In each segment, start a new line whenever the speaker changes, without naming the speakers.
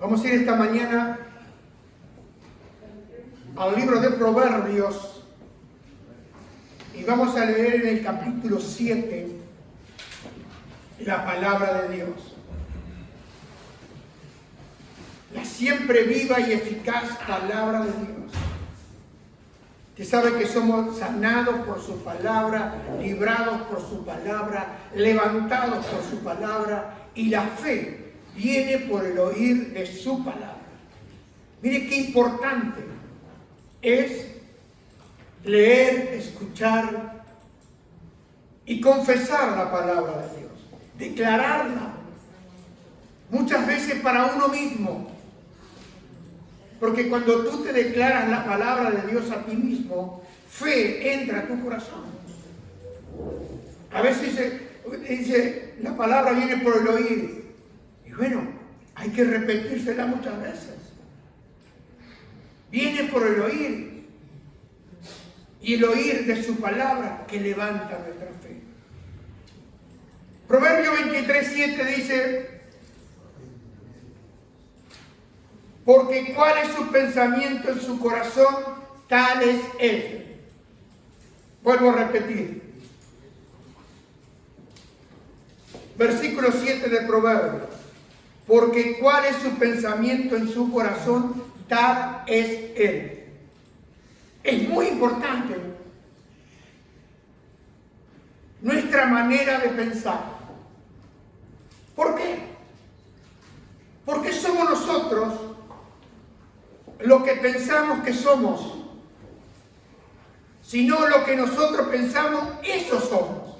Vamos a ir esta mañana al libro de Proverbios y vamos a leer en el capítulo 7 la palabra de Dios. La siempre viva y eficaz palabra de Dios. Usted sabe que somos sanados por su palabra, librados por su palabra, levantados por su palabra, y la fe viene por el oír de su palabra. Mire qué importante es leer, escuchar y confesar la palabra de Dios, declararla, muchas veces para uno mismo. Porque cuando tú te declaras la palabra de Dios a ti mismo, fe entra a tu corazón. A veces dice la palabra viene por el oír. Y bueno, hay que repetírsela muchas veces. Viene por el oír. Y el oír de su palabra que levanta nuestra fe. Proverbio 23:7 dice: porque cuál es su pensamiento en su corazón, tal es él. Vuelvo a repetir. Versículo 7 de Proverbios. Porque cuál es su pensamiento en su corazón, tal es él. Es muy importante nuestra manera de pensar. ¿Por qué? Porque somos nosotros lo que pensamos que somos. Si no lo que nosotros pensamos, eso somos.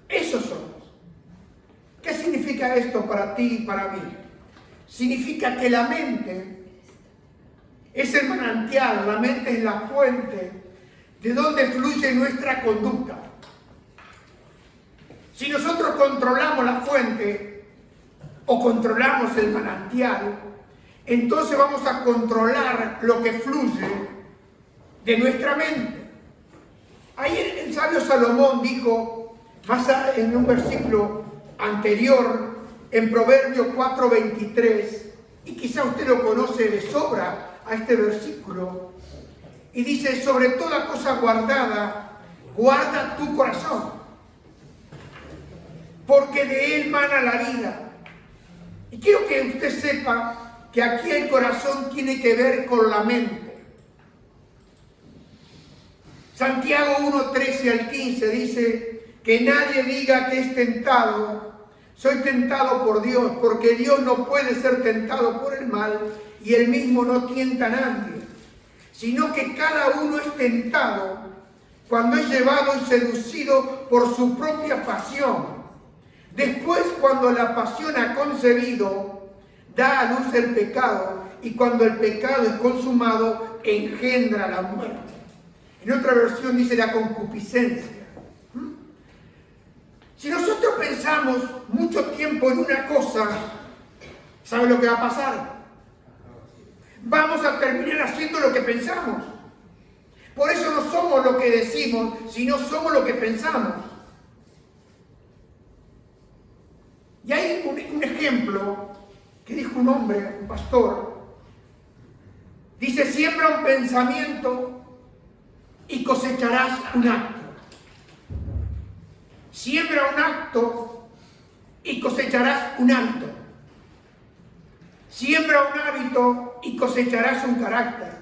Eso somos. ¿Qué significa esto para ti y para mí? Significa que la mente es el manantial, la mente es la fuente de donde fluye nuestra conducta. Si nosotros controlamos la fuente o controlamos el manantial, entonces vamos a controlar lo que fluye de nuestra mente. Ahí el sabio Salomón dijo, más en un versículo anterior, en Proverbios 4:23, y quizá usted lo conoce de sobra a este versículo, y dice: sobre toda cosa guardada, guarda tu corazón, porque de él mana la vida. Y quiero que usted sepa que aquí el corazón tiene que ver con la mente. Santiago 1:13 al 15 dice: que nadie diga que es tentado, soy tentado por Dios, porque Dios no puede ser tentado por el mal y él mismo no tienta a nadie, sino que cada uno es tentado cuando es llevado y seducido por su propia pasión. Después, cuando la pasión ha concebido, da a luz el pecado, y cuando el pecado es consumado, engendra la muerte. En otra versión dice la concupiscencia. Si nosotros pensamos mucho tiempo en una cosa, ¿sabe lo que va a pasar? Vamos a terminar haciendo lo que pensamos. Por eso no somos lo que decimos, sino somos lo que pensamos. Y hay un ejemplo que dijo un hombre, un pastor. Dice: siembra un pensamiento y cosecharás un acto. Siembra un acto y cosecharás un hábito. Siembra un hábito y cosecharás un carácter.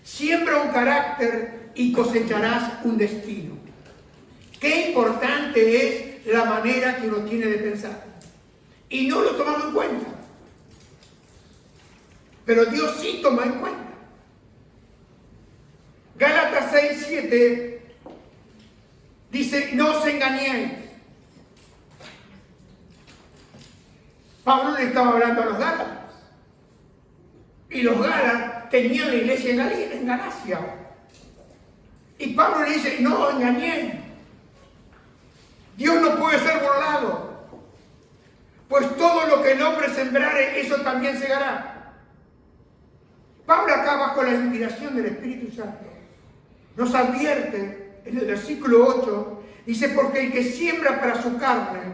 Siembra un carácter y cosecharás un destino. Qué importante es la manera que uno tiene de pensar. Y no lo tomamos en cuenta. Pero Dios sí toma en cuenta. Gálatas 6:7 dice: no os engañéis. Pablo le estaba hablando a los Gálatas. Y los Gálatas tenían la iglesia en Galacia. Y Pablo le dice: no os engañéis. Dios no puede ser burlado. Pues todo lo que el hombre sembrare, eso también segará. Pablo acá, bajo la inspiración del Espíritu Santo, nos advierte en el versículo 8, dice: porque el que siembra para su carne,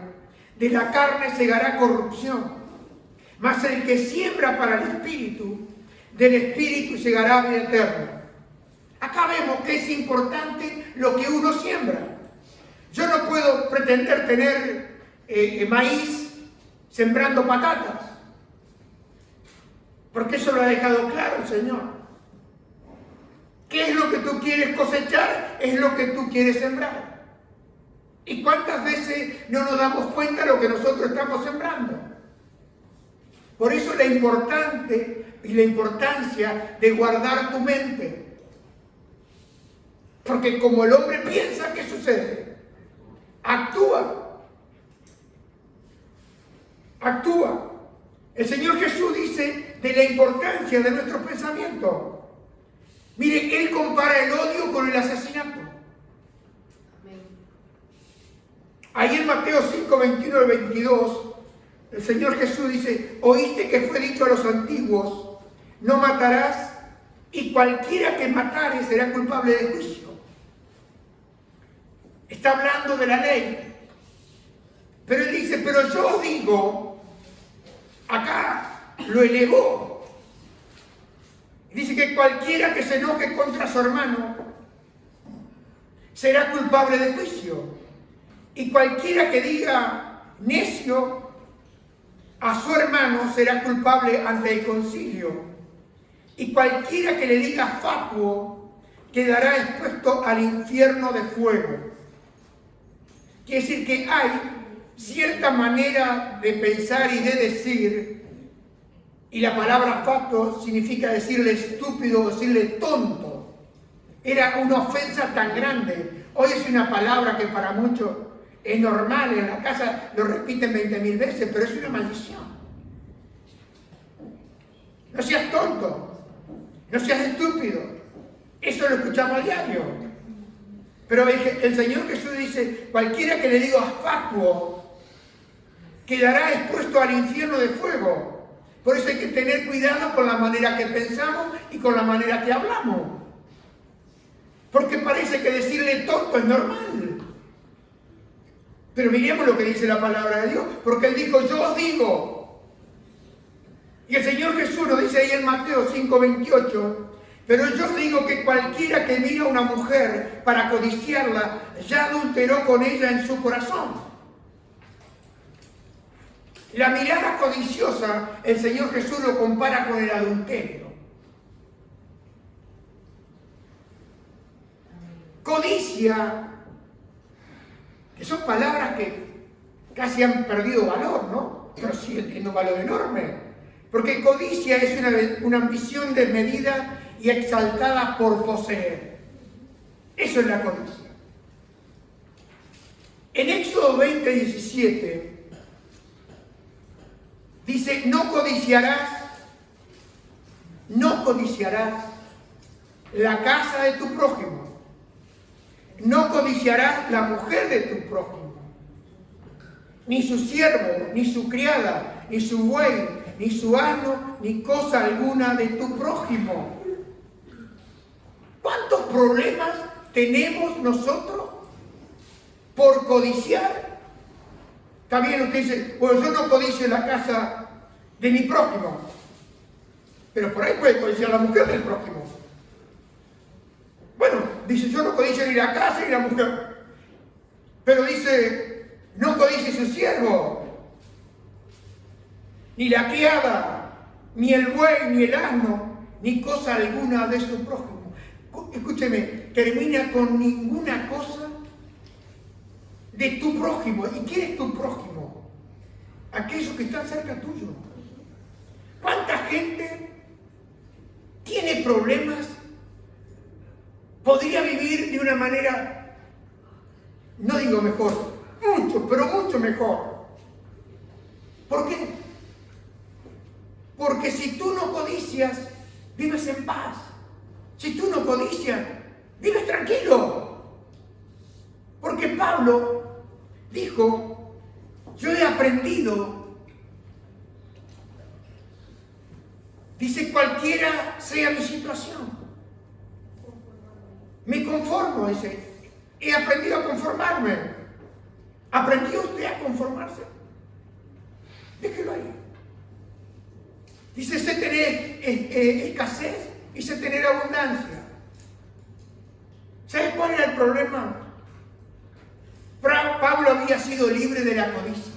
de la carne segará corrupción, Mas el que siembra para el Espíritu, del Espíritu llegará a vida eterna. Acá vemos que es importante lo que uno siembra. Yo no puedo pretender tener maíz sembrando patatas, porque eso lo ha dejado claro el Señor. ¿Qué es lo que tú quieres cosechar? Es lo que tú quieres sembrar. ¿Y cuántas veces no nos damos cuenta de lo que nosotros estamos sembrando? Por eso la importancia de guardar tu mente. Porque como el hombre piensa, ¿qué sucede? Actúa. Actúa. El Señor Jesús dice de la importancia de nuestros pensamientos. Mire, Él compara el odio con el asesinato. Ahí en Mateo 5, 21 al 22, el Señor Jesús dice, oíste que fue dicho a los antiguos, no matarás, y cualquiera que matare será culpable de juicio. Está hablando de la ley. Pero Él dice, pero yo digo, acá lo elevó. Dice que cualquiera que se enoje contra su hermano será culpable de juicio. Y cualquiera que diga necio a su hermano será culpable ante el concilio. Y cualquiera que le diga fatuo quedará expuesto al infierno de fuego. Quiere decir que hay cierta manera de pensar y de decir, y la palabra fatuo significa decirle estúpido o decirle tonto. Era una ofensa tan grande. Hoy es una palabra que para muchos es normal, en la casa lo repiten 20.000 veces, pero es una maldición. No seas tonto, no seas estúpido. Eso lo escuchamos a diario. Pero el Señor Jesús dice, cualquiera que le diga fatuo quedará expuesto al infierno de fuego. Por eso hay que tener cuidado con la manera que pensamos y con la manera que hablamos. Porque parece que decirle tonto es normal. Pero miremos lo que dice la palabra de Dios, porque Él dijo, yo os digo. Y el Señor Jesús nos dice ahí en Mateo 5:28, pero yo os digo que cualquiera que mira a una mujer para codiciarla, ya adulteró con ella en su corazón. La mirada codiciosa, el Señor Jesús lo compara con el adulterio. Codicia, que son palabras que casi han perdido valor, ¿no? Pero sigue teniendo un valor enorme. Porque codicia es una ambición desmedida y exaltada por poseer. Eso es la codicia. En Éxodo 20:17 dice, no codiciarás la casa de tu prójimo. No codiciarás la mujer de tu prójimo, ni su siervo, ni su criada, ni su buey, ni su asno, ni cosa alguna de tu prójimo. ¿Cuántos problemas tenemos nosotros por codiciar? También usted dice, bueno, yo no codicio la casa de mi prójimo, pero por ahí puede codiciar la mujer del prójimo. Bueno, dice, yo no codicio ni la casa ni la mujer. Pero dice, no codicie su siervo, ni la criada, ni el buey, ni el asno, ni cosa alguna de su prójimo. Escúcheme, termina con ninguna cosa de tu prójimo. ¿Y quién es tu prójimo? Aquellos que están cerca tuyo. ¿Cuánta gente tiene problemas? Podría vivir de una manera, no digo mejor, pero mucho mejor. ¿Por qué? Porque si tú no codicias, vives en paz. Si tú no codicias, vives tranquilo. Porque Pablo dijo, yo he aprendido, dice, cualquiera sea mi situación. Me conformo, dice. He aprendido a conformarme. ¿Aprendió usted a conformarse? Déjelo ahí. Dice, sé tener escasez y sé tener abundancia. ¿Sabes cuál era el problema? Pablo había sido libre de la codicia.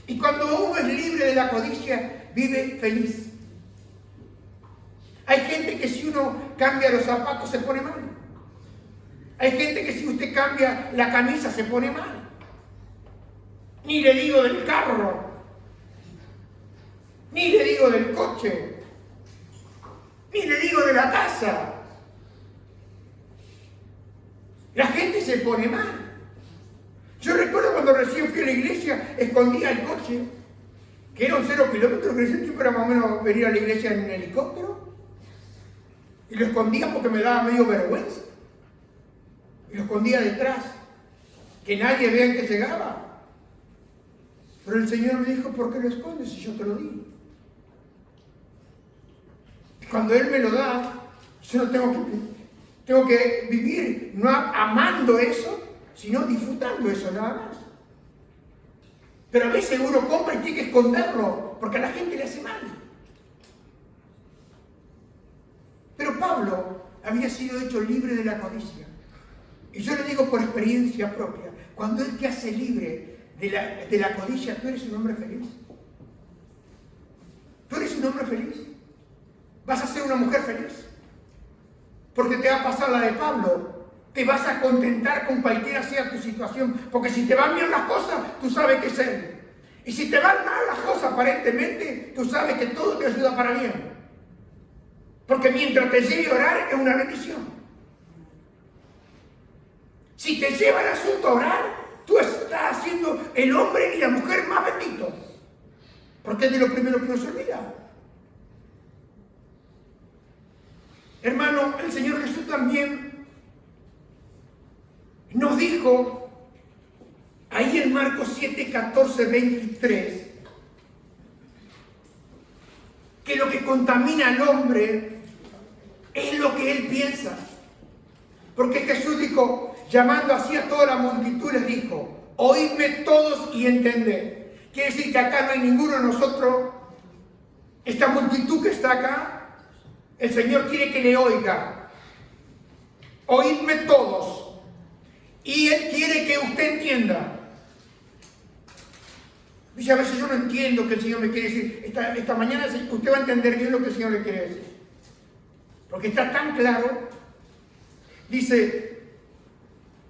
Y cuando uno es libre de la codicia, vive feliz. Hay gente que si uno cambia los zapatos se pone mal. Hay gente que si usted cambia la camisa se pone mal. Ni le digo del carro, ni le digo del coche, ni le digo de la casa. La gente se pone mal. Yo recuerdo cuando recién fui a la iglesia, escondía el coche, que era un 0 kilómetros, que en ese tiempo era más o menos venir a la iglesia en helicóptero, y lo escondía porque me daba medio vergüenza. Y lo escondía detrás, que nadie vea que llegaba. Pero el Señor me dijo, ¿por qué lo escondes si yo te lo di? Y cuando Él me lo da, yo no tengo que vivir no amando eso, sino disfrutando eso nada más. Pero a veces uno compra y tiene que esconderlo, porque a la gente le hace mal. Pero Pablo había sido hecho libre de la codicia. Y yo le digo por experiencia propia, cuando Él te hace libre de la codicia, tú eres un hombre feliz. Tú eres un hombre feliz. Vas a ser una mujer feliz. Porque te va a pasar la de Pablo. Te vas a contentar con cualquiera sea tu situación. Porque si te van bien las cosas, tú sabes que es Él. Y si te van mal las cosas, aparentemente, tú sabes que todo te ayuda para bien. Porque mientras te lleve a orar, es una bendición. Si te lleva el asunto a orar, tú estás haciendo el hombre y la mujer más benditos. Porque es de lo primero que nos olvida. Hermano, el Señor Jesús también nos dijo, ahí en Marcos 7, 14, 23, que lo que contamina al hombre es lo que él piensa. Porque Jesús dijo, llamando así a toda la multitud, les dijo, oídme todos y entended. Quiere decir que acá no hay ninguno de nosotros, esta multitud que está acá, el Señor quiere que le oiga. Oídme todos. Y Él quiere que usted entienda. Dice, a veces yo no entiendo que el Señor me quiere decir. Esta mañana usted va a entender bien lo que el Señor le quiere decir. Porque está tan claro. Dice,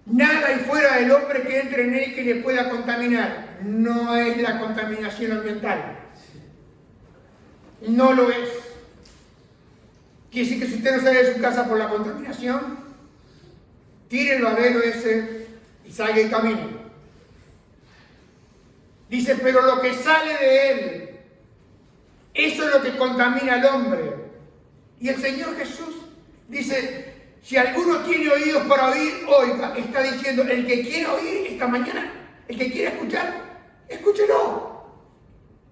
nada hay fuera del hombre que entre en él que le pueda contaminar. No es la contaminación ambiental. No lo es. Quiere decir que si usted no sale de su casa por la contaminación, tire el babero ese y salga y camine. Dice, pero lo que sale de él, eso es lo que contamina al hombre. Y el Señor Jesús dice, si alguno tiene oídos para oír, oiga. Está diciendo, el que quiera oír esta mañana, el que quiera escuchar, escúchelo.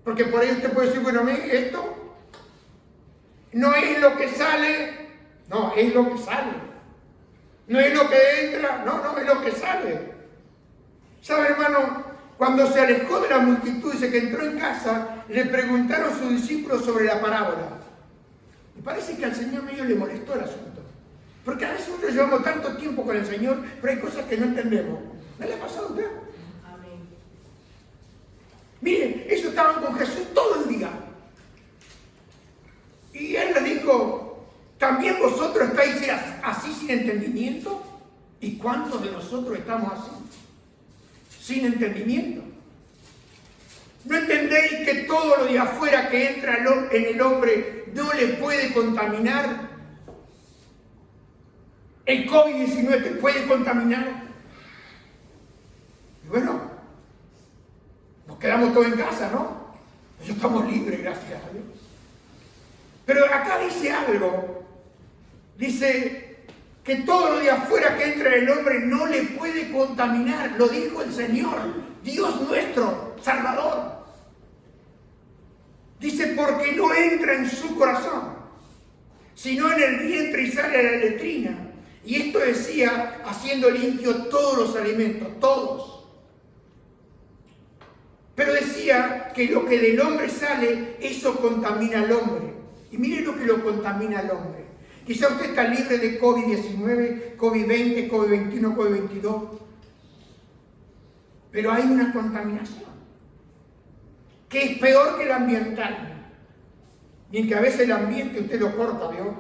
Porque por ahí usted puede decir, bueno, esto no es lo que sale, no, es lo que sale. No es lo que entra, no, es lo que sale. ¿Sabe, hermano? Cuando se alejó de la multitud, dice que entró en casa, le preguntaron a sus discípulos sobre la parábola. Y parece que al Señor medio le molestó el asunto. Porque a veces nosotros llevamos tanto tiempo con el Señor, pero hay cosas que no entendemos. ¿No le ha pasado a usted? Amén. Miren, ellos estaban con Jesús todo el día. Y Él les dijo, ¿también vosotros estáis así sin entendimiento? ¿Y cuántos de nosotros estamos así? Sin entendimiento. ¿No entendéis que todo lo de afuera que entra en el hombre no le puede contaminar? El COVID-19 te puede contaminar. Y bueno, nos quedamos todos en casa, ¿no? Pues estamos libres, gracias a Dios. Pero acá dice algo. Dice que todo lo de afuera que entra en el hombre no le puede contaminar. Lo dijo el Señor, Dios nuestro, Salvador. Dice, porque no entra en su corazón, sino en el vientre y sale a la letrina. Y esto decía, haciendo limpio todos los alimentos, todos. Pero decía que lo que del hombre sale, eso contamina al hombre. Y mire lo que lo contamina al hombre. Quizá usted está libre de COVID-19, COVID-20, COVID-21, COVID-22. Pero hay una contaminación que es peor que el ambiental. Bien que a veces el ambiente usted lo corta, ¿vio?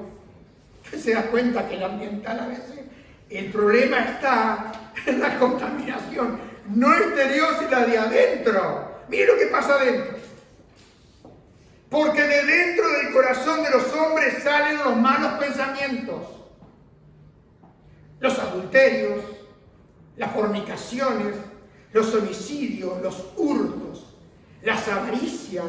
Usted se da cuenta que el ambiental a veces, el problema está en la contaminación, no exterior, sino la de adentro. Mire lo que pasa adentro. Porque de dentro del corazón de los hombres salen los malos pensamientos, los adulterios, las fornicaciones, los homicidios, los hurtos, las avaricias,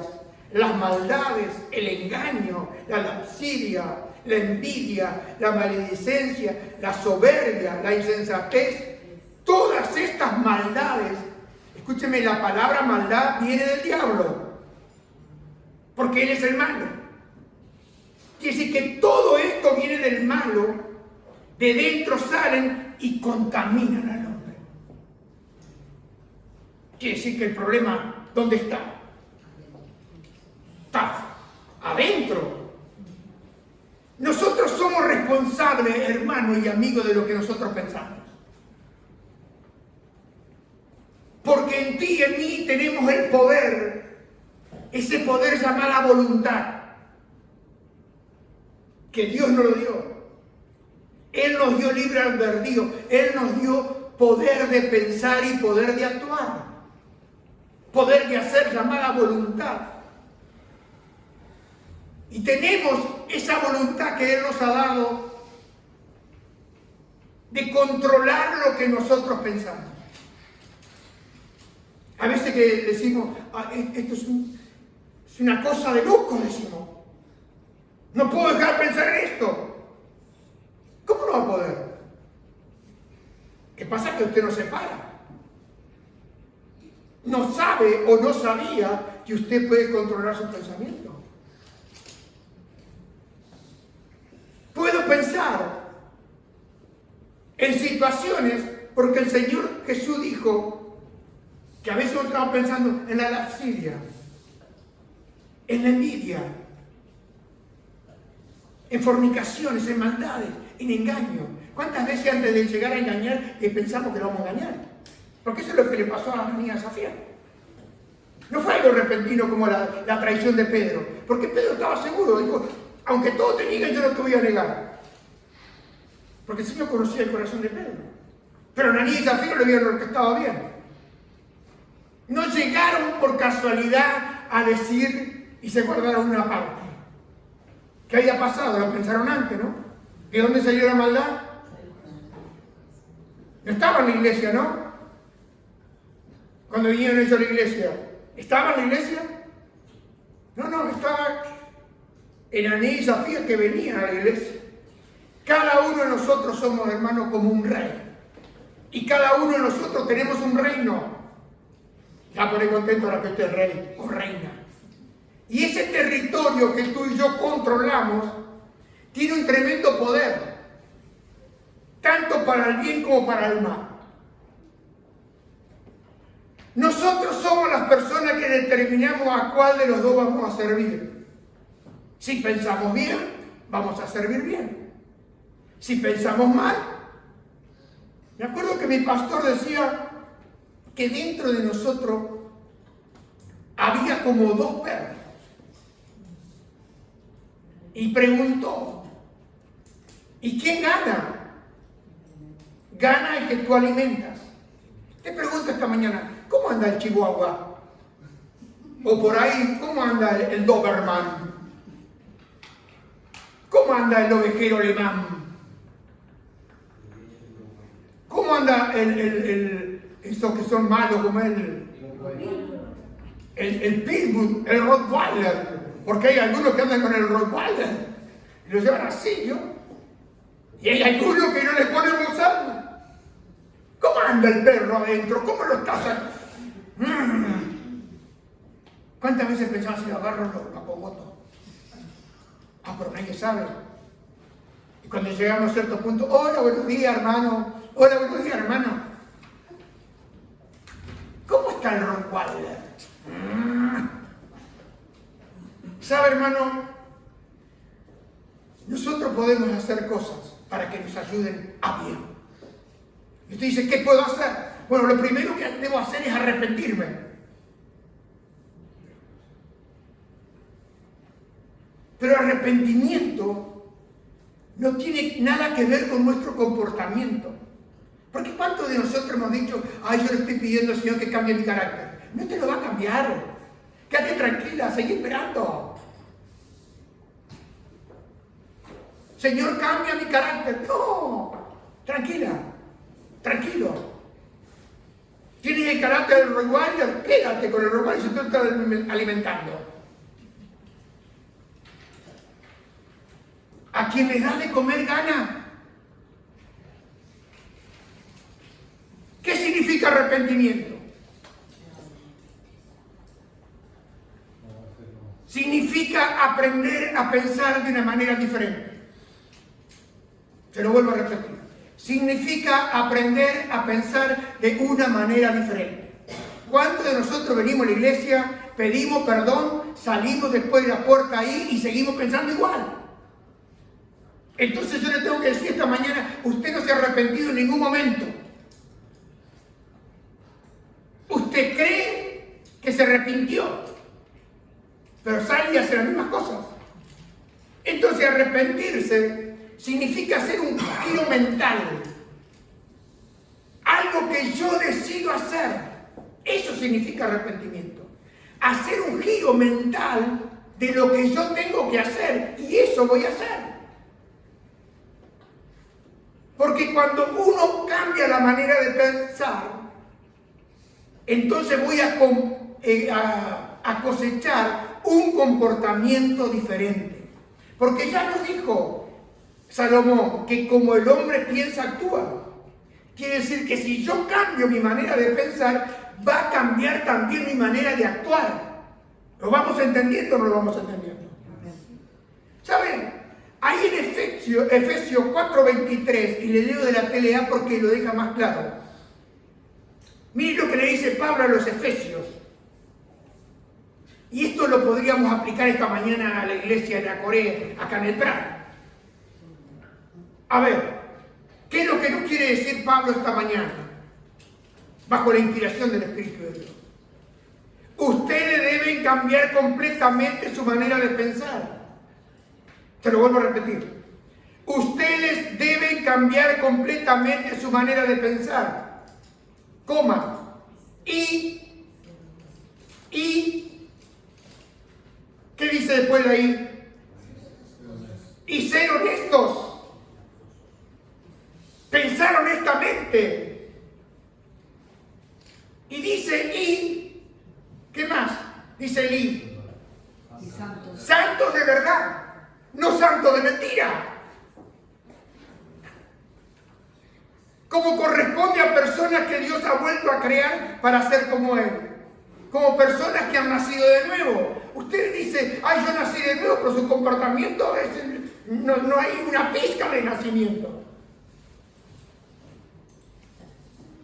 las maldades, el engaño, la lascivia, la envidia, la maledicencia, la soberbia, la insensatez. Todas estas maldades, escúcheme, la palabra maldad viene del diablo, porque él es el malo. Quiere decir que todo esto viene del malo, de dentro salen y contaminan al hombre. Quiere decir que el problema, ¿dónde está? Está adentro. Nosotros somos responsables, hermanos y amigos, de lo que nosotros pensamos. Porque en ti y en mí tenemos el poder, ese poder llamado voluntad, que Dios nos lo dio. Él nos dio libre albedrío, Él nos dio poder de pensar y poder de actuar, poder de hacer llamada voluntad. Y tenemos esa voluntad que Él nos ha dado de controlar lo que nosotros pensamos. A veces que decimos, esto es una cosa de loco, decimos. No puedo dejar de pensar en esto. ¿Cómo no va a poder? ¿Qué pasa? Que usted no se para. No sabe o no sabía que usted puede controlar sus pensamientos. Puedo pensar en situaciones, porque el Señor Jesús dijo que a veces estamos pensando en la lascivia, en la envidia, en fornicaciones, en maldades, en engaño. ¿Cuántas veces antes de llegar a engañar pensamos que lo vamos a engañar? Porque eso es lo que le pasó a Ananías y a Zafira. No fue algo repentino como la traición de Pedro, porque Pedro estaba seguro, dijo, aunque todos te nieguen, yo no te voy a negar. Porque el Señor conocía el corazón de Pedro. Pero Ananías y Zafira le vieron lo que estaba bien. No llegaron por casualidad a decir y se guardaron una parte. ¿Qué había pasado? Lo pensaron antes, ¿no? ¿De dónde salió la maldad? No estaba en la iglesia, ¿no? Cuando vinieron ellos a la iglesia. ¿Estaba en la iglesia? No, estaba en Ananías y Zafira que venían a la iglesia. Cada uno de nosotros somos, hermanos, como un rey. Y cada uno de nosotros tenemos un reino. Ya pone contento ahora que usted es rey o reina. Y ese territorio que tú y yo controlamos tiene un tremendo poder, tanto para el bien como para el mal. Nosotros somos las personas que determinamos a cuál de los dos vamos a servir. Si pensamos bien, vamos a servir bien. Si pensamos mal, me acuerdo que mi pastor decía que dentro de nosotros había como dos perros. Y preguntó, ¿y quién gana? Gana el que tú alimentas. Te pregunto esta mañana, ¿cómo anda el Chihuahua? O por ahí, ¿cómo anda el Doberman? ¿Cómo anda el ovejero alemán? ¿Cómo anda estos que son malos como el Pitbull, el Rottweiler? Porque hay algunos que andan con el Rottweiler y lo llevan así, ¿no? Y hay algunos que no le ponen bozal. ¿Cómo anda el perro adentro? ¿Cómo lo estás haciendo? ¿Cuántas veces pensabas si lo agarro lo acogoto? Pero nadie sabe. Y cuando llegamos a cierto punto, hola, buenos días, hermano. Hola, buenos días, hermano. ¿Cómo está el Rottweiler? ¿Sabe, hermano? Nosotros podemos hacer cosas para que nos ayuden a bien. Y usted dice, ¿qué puedo hacer? Bueno, lo primero que debo hacer es arrepentirme. Pero arrepentimiento no tiene nada que ver con nuestro comportamiento. Porque ¿cuántos de nosotros hemos dicho, ay, yo le estoy pidiendo al Señor que cambie mi carácter? No te lo va a cambiar. Quédate tranquila, seguí esperando. Señor, cambia mi carácter. No, tranquila, tranquilo. Tienes el carácter del roguario, quédate con el roguario si tú estás alimentando. A quien le da de comer gana. ¿Qué significa arrepentimiento? Significa aprender a pensar de una manera diferente. Se lo vuelvo a repetir. Significa aprender a pensar de una manera diferente. ¿Cuántos de nosotros venimos a la iglesia, pedimos perdón, salimos después de la puerta ahí y seguimos pensando igual? Entonces yo le tengo que decir esta mañana, usted no se ha arrepentido en ningún momento. Usted cree que se arrepintió, pero sale y hace las mismas cosas. Entonces arrepentirse significa hacer un giro mental. Algo que yo decido hacer. Eso significa arrepentimiento. Hacer un giro mental de lo que yo tengo que hacer. Y eso voy a hacer. Porque cuando uno cambia la manera de pensar, entonces voy a cosechar un comportamiento diferente. Porque ya nos dijo Salomón que como el hombre piensa, actúa. Quiere decir que si yo cambio mi manera de pensar, va a cambiar también mi manera de actuar. ¿Lo vamos entendiendo o no lo vamos entendiendo? ¿Saben? Ahí en Efesios 4:23, y le leo de la TLA porque lo deja más claro. Miren lo que le dice Pablo a los Efesios. Y esto lo podríamos aplicar esta mañana a la iglesia de la Corea, acá en el Prado. A ver, ¿qué es lo que nos quiere decir Pablo esta mañana? Bajo la inspiración del Espíritu de Dios. Ustedes deben cambiar completamente su manera de pensar. Te lo vuelvo a repetir. Ustedes deben cambiar completamente su manera de pensar. Coma. Y ¿qué dice después de ahí? Y ser honestos. Pensar honestamente. Y dice ¿qué más? Dice y santos. Santos de verdad. No santos de mentira. Como corresponde a personas que Dios ha vuelto a crear para ser como Él. Como personas que han nacido de nuevo. Usted dice, ay, yo nací de nuevo, pero su comportamiento no hay una pizca de nacimiento.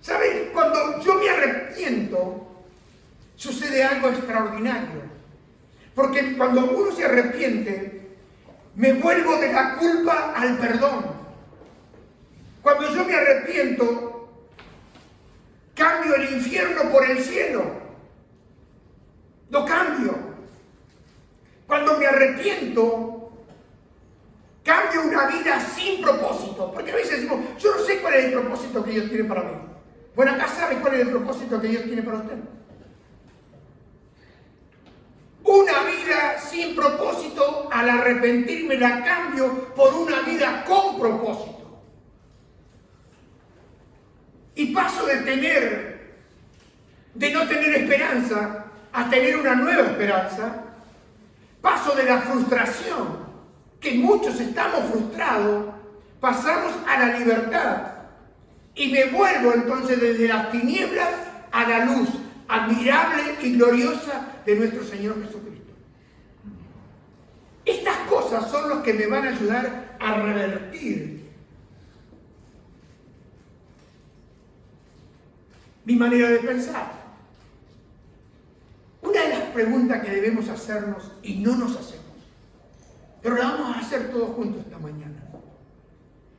¿Saben? Cuando yo me arrepiento, sucede algo extraordinario. Porque cuando uno se arrepiente, me vuelvo de la culpa al perdón. Cuando yo me arrepiento, cambio el infierno por el cielo. Lo cambio. Cuando me arrepiento, cambio una vida sin propósito. Porque a veces decimos, yo no sé cuál es el propósito que Dios tiene para mí. Bueno, acá sabes cuál es el propósito que Dios tiene para usted. Una vida sin propósito, al arrepentirme la cambio por una vida con propósito. Y paso de no tener esperanza, a tener una nueva esperanza. Paso de la frustración, que muchos estamos frustrados, pasamos a la libertad. Y me vuelvo entonces desde las tinieblas a la luz admirable y gloriosa de nuestro Señor Jesucristo. Estas cosas son las que me van a ayudar a revertir mi manera de pensar. Una de las preguntas que debemos hacernos y no nos hacemos, pero la vamos a hacer todos juntos esta mañana.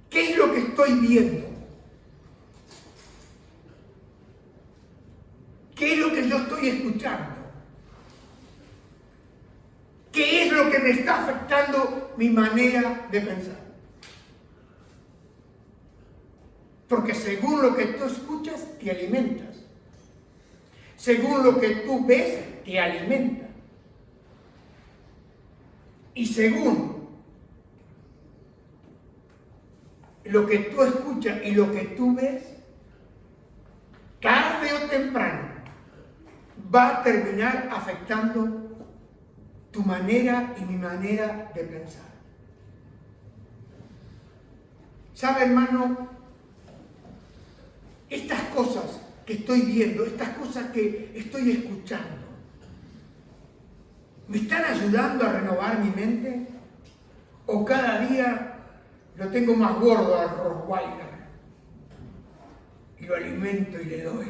¿Qué es lo que estoy viendo? ¿Qué es lo que yo estoy escuchando? ¿Qué es lo que me está afectando mi manera de pensar? Porque según lo que tú escuchas, te alimentas. Según lo que tú ves, te alimenta. Y según lo que tú escuchas y lo que tú ves, tarde o temprano, va a terminar afectando tu manera y mi manera de pensar. ¿Sabe, hermano? Estas cosas que estoy viendo, estas cosas que estoy escuchando, ¿me están ayudando a renovar mi mente? ¿O cada día lo tengo más gordo al Rottweiler y lo alimento y le doy?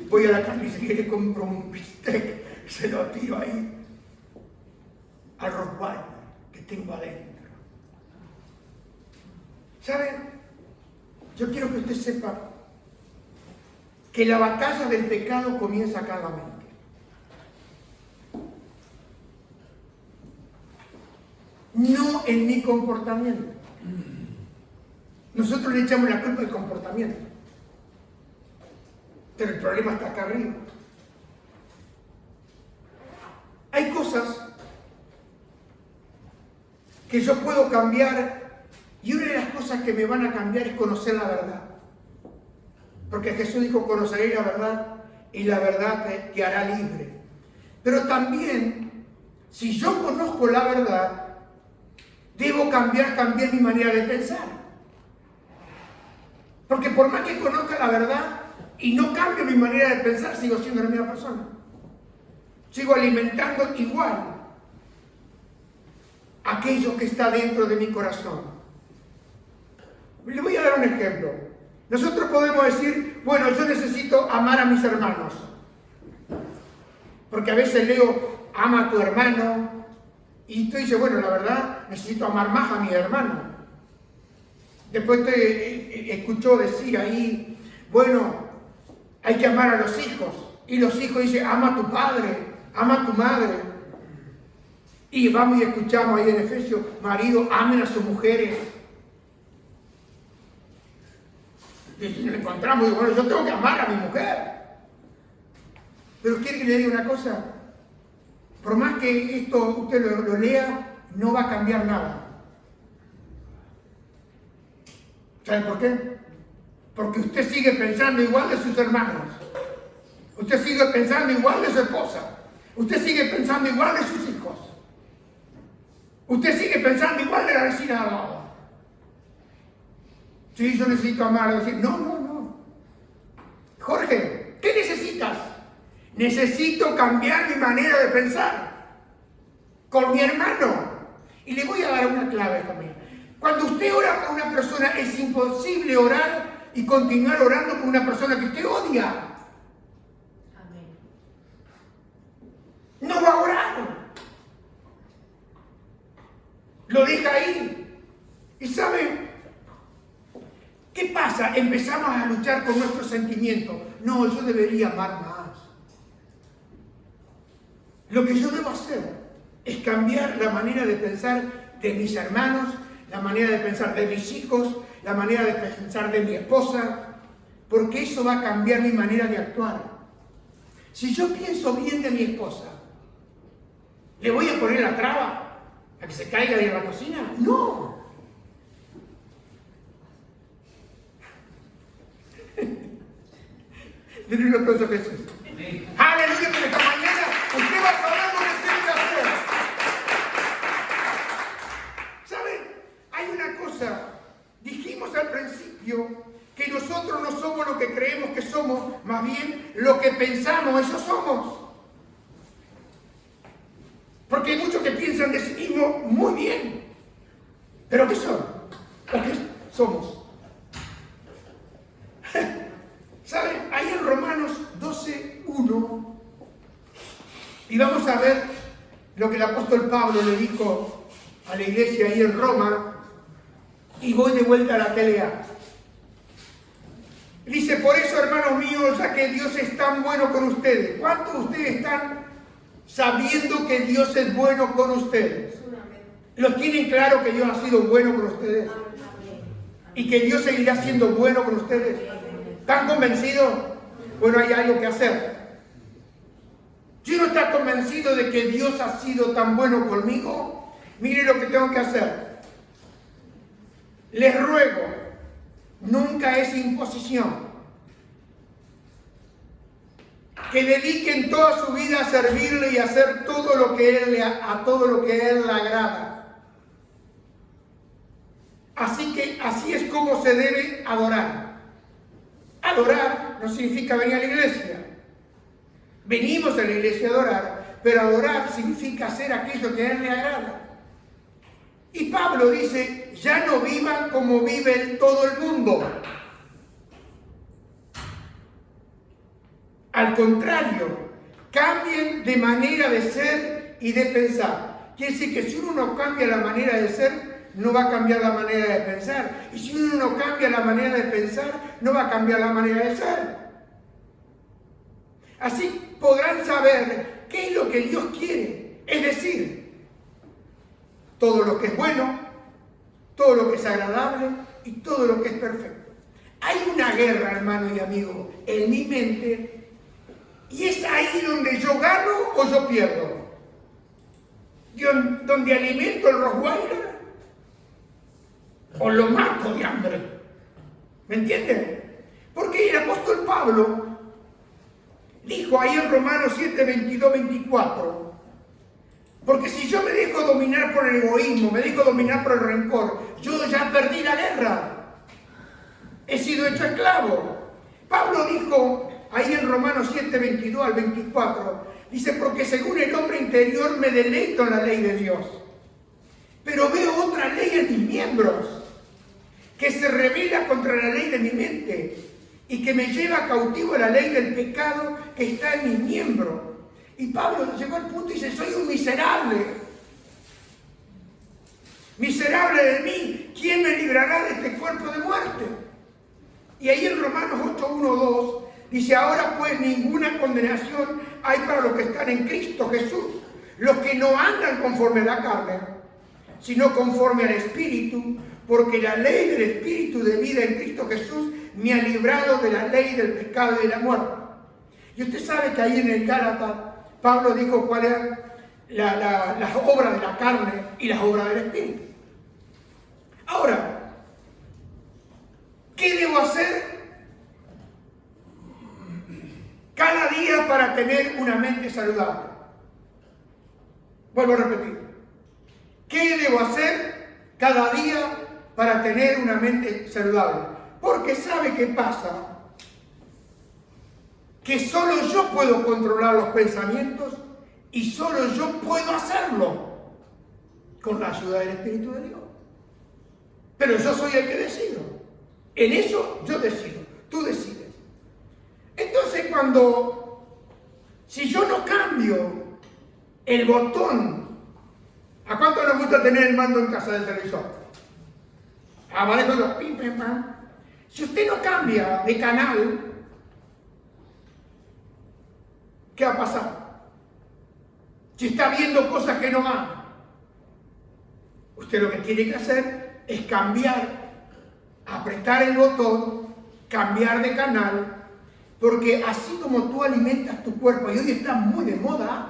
Voy a la carnicería y le compro un bistec, se lo tiro ahí al Rottweiler que tengo adentro. ¿Saben? Yo quiero que usted sepa que la batalla del pecado comienza acá en la mente. No en mi comportamiento. Nosotros le echamos la culpa al comportamiento. Pero el problema está acá arriba. Hay cosas que yo puedo cambiar, y una de las cosas que me van a cambiar es conocer la verdad. Porque Jesús dijo, conoceréis la verdad y la verdad te hará libre. Pero también, si yo conozco la verdad, debo cambiar también mi manera de pensar. Porque por más que conozca la verdad y no cambio mi manera de pensar, sigo siendo la misma persona. Sigo alimentando igual aquello que está dentro de mi corazón. Le voy a dar un ejemplo. Nosotros podemos decir, bueno, yo necesito amar a mis hermanos. Porque a veces leo, ama a tu hermano. Y tú dices, bueno, la verdad, necesito amar más a mi hermano. Después te escuchó decir ahí, bueno, hay que amar a los hijos. Y los hijos dicen, ama a tu padre, ama a tu madre. Y vamos y escuchamos ahí en Efesios, maridos, amen a sus mujeres. Y nos encontramos y bueno, yo tengo que amar a mi mujer. Pero quiere que le diga una cosa. Por más que esto usted lo lea, no va a cambiar nada. ¿Saben por qué? Porque usted sigue pensando igual de sus hermanos. Usted sigue pensando igual de su esposa. Usted sigue pensando igual de sus hijos. Usted sigue pensando igual de la vecina al lado. Sí, yo necesito amar. Decir, no. Jorge, ¿qué necesitas? Necesito cambiar mi manera de pensar con mi hermano. Y le voy a dar una clave también. Cuando usted ora por una persona, es imposible orar y continuar orando por una persona que usted odia. Amén. No va a orar. Lo deja ahí. ¿Y saben qué pasa? Empezamos a luchar con nuestros sentimientos. No, yo debería amar más. Lo que yo debo hacer es cambiar la manera de pensar de mis hermanos, la manera de pensar de mis hijos, la manera de pensar de mi esposa, porque eso va a cambiar mi manera de actuar. Si yo pienso bien de mi esposa, ¿le voy a poner la traba a que se caiga de la cocina? No. Denle un aplauso a Jesús. Aleluya, porque esta mañana usted va a saber lo que tiene que hacer. ¿Saben? Hay una cosa. Dijimos al principio que nosotros no somos lo que creemos que somos, más bien lo que pensamos, eso somos. Porque hay muchos que piensan de sí mismos muy bien. ¿Pero qué son? ¿O qué somos? ¿Saben? Ahí en Romanos 12:1, vamos a ver lo que el apóstol Pablo le dijo a la iglesia ahí en Roma, y voy de vuelta a la TLA. Dice, por eso, hermanos míos, ya que Dios es tan bueno con ustedes. ¿Cuántos de ustedes están sabiendo que Dios es bueno con ustedes? ¿Los tienen claro que Dios ha sido bueno con ustedes? ¿Y que Dios seguirá siendo bueno con ustedes? ¿Están convencidos? Bueno, hay algo que hacer. Si uno está convencido de que Dios ha sido tan bueno conmigo, mire lo que tengo que hacer. Les ruego, nunca es imposición, que dediquen toda su vida a servirle y a hacer todo lo que a todo lo que a Él le agrada. Así es como se debe adorar. Adorar no significa venir a la iglesia. Venimos a la iglesia a adorar, pero adorar significa hacer aquello que a Él le agrada. Y Pablo dice, ya no vivan como vive todo el mundo. Al contrario, cambien de manera de ser y de pensar. Quiere decir que si uno no cambia la manera de ser, no va a cambiar la manera de pensar. Y si uno no cambia la manera de pensar, no va a cambiar la manera de ser. Así podrán saber qué es lo que Dios quiere. Es decir, todo lo que es bueno, todo lo que es agradable y todo lo que es perfecto. Hay una guerra, hermano y amigo, en mi mente, y es ahí donde yo gano o yo pierdo. Donde alimento el Rottweiler o lo mato de hambre. ¿Me entienden? Porque el apóstol Pablo dijo ahí en Romanos 7, 22, 24, porque si yo me dejo dominar por el egoísmo, me dejo dominar por el rencor, yo ya perdí la guerra. He sido hecho esclavo. Pablo dijo ahí en Romanos 7, 22 al 24, dice, porque según el hombre interior me deleito en la ley de Dios, pero veo otra ley en mis miembros, que se revela contra la ley de mi mente y que me lleva cautivo a la ley del pecado que está en mis miembros. Y Pablo llegó al punto y dice, soy un miserable. Miserable de mí, ¿quién me librará de este cuerpo de muerte? Y ahí en Romanos 8, 1, 2, dice, ahora pues ninguna condenación hay para los que están en Cristo Jesús, los que no andan conforme a la carne, sino conforme al Espíritu, porque la ley del Espíritu de vida en Cristo Jesús me ha librado de la ley del pecado y de la muerte. Y usted sabe que ahí en el Gálatas, Pablo dijo cuál eran las obras de la carne y las obras del Espíritu. Ahora, ¿qué debo hacer cada día para tener una mente saludable? Vuelvo a repetir. ¿Qué debo hacer cada día para tener una mente saludable? Porque ¿sabe qué pasa? Que solo yo puedo controlar los pensamientos y solo yo puedo hacerlo con la ayuda del Espíritu de Dios. Pero yo soy el que decido. En eso yo decido, tú decides. Entonces si yo no cambio el botón, ¿a cuánto nos gusta tener el mando en casa del televisor? Manejo los pim, pim, pam. Si usted no cambia de canal, ¿qué va a pasar? Si está viendo cosas que no van, usted lo que tiene que hacer es cambiar, apretar el botón, cambiar de canal, porque así como tú alimentas tu cuerpo, y hoy está muy de moda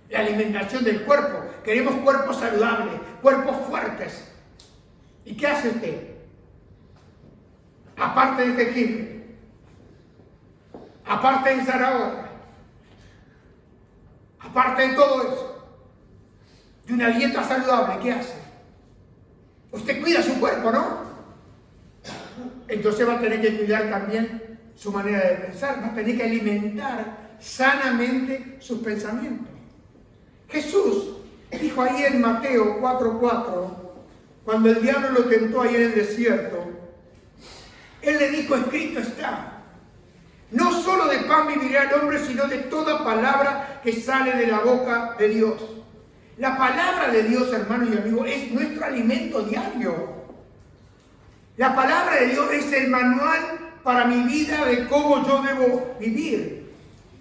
la alimentación del cuerpo, queremos cuerpos saludables, cuerpos fuertes. ¿Y qué hace usted? Aparte de jengibre, aparte de zanahoria, aparte de todo eso, de una dieta saludable, ¿qué hace? Usted cuida su cuerpo, ¿no? Entonces va a tener que cuidar también su manera de pensar, va a tener que alimentar sanamente sus pensamientos. Jesús dijo ahí en Mateo 4:4, cuando el diablo lo tentó ahí en el desierto, Él le dijo, escrito está, No solo de pan vivirá el hombre, sino de toda palabra que sale de la boca de Dios. La palabra de Dios, hermanos y amigos, es nuestro alimento diario. La palabra de Dios es el manual para mi vida de cómo yo debo vivir.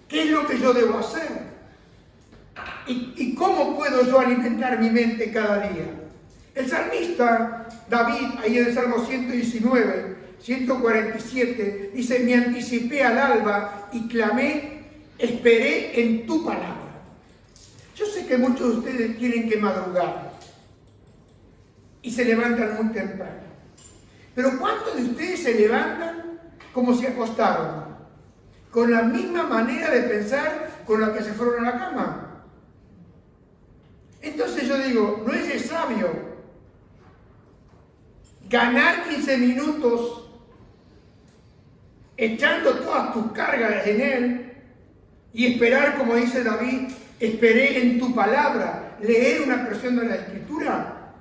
¿Qué es lo que yo debo hacer? ¿Y cómo puedo yo alimentar mi mente cada día? El salmista David, ahí en el Salmo 119, 147, dice: me anticipé al alba y clamé, esperé en tu palabra. Yo sé que muchos de ustedes tienen que madrugar y se levantan muy temprano. Pero ¿cuántos de ustedes se levantan como se acostaron? Con la misma manera de pensar con la que se fueron a la cama. Entonces yo digo, no es de sabio ganar 15 minutos echando todas tus cargas en Él y esperar, como dice David, esperé en tu palabra, leer una porción de la Escritura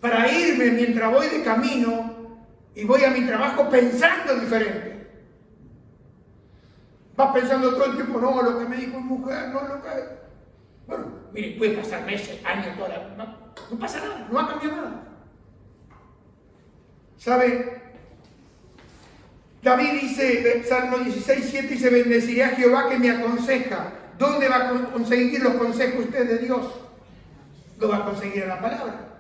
para irme mientras voy de camino y voy a mi trabajo pensando diferente. Vas pensando todo el tiempo, no, lo que me dijo mi mujer, no, lo que... Bueno, mire, puede pasar meses, años, no pasa nada, no va a cambiar nada. ¿Sabe? David dice, Salmo 16:7, dice: bendeciré a Jehová que me aconseja. ¿Dónde va a conseguir los consejos usted de Dios? Lo va a conseguir en la palabra.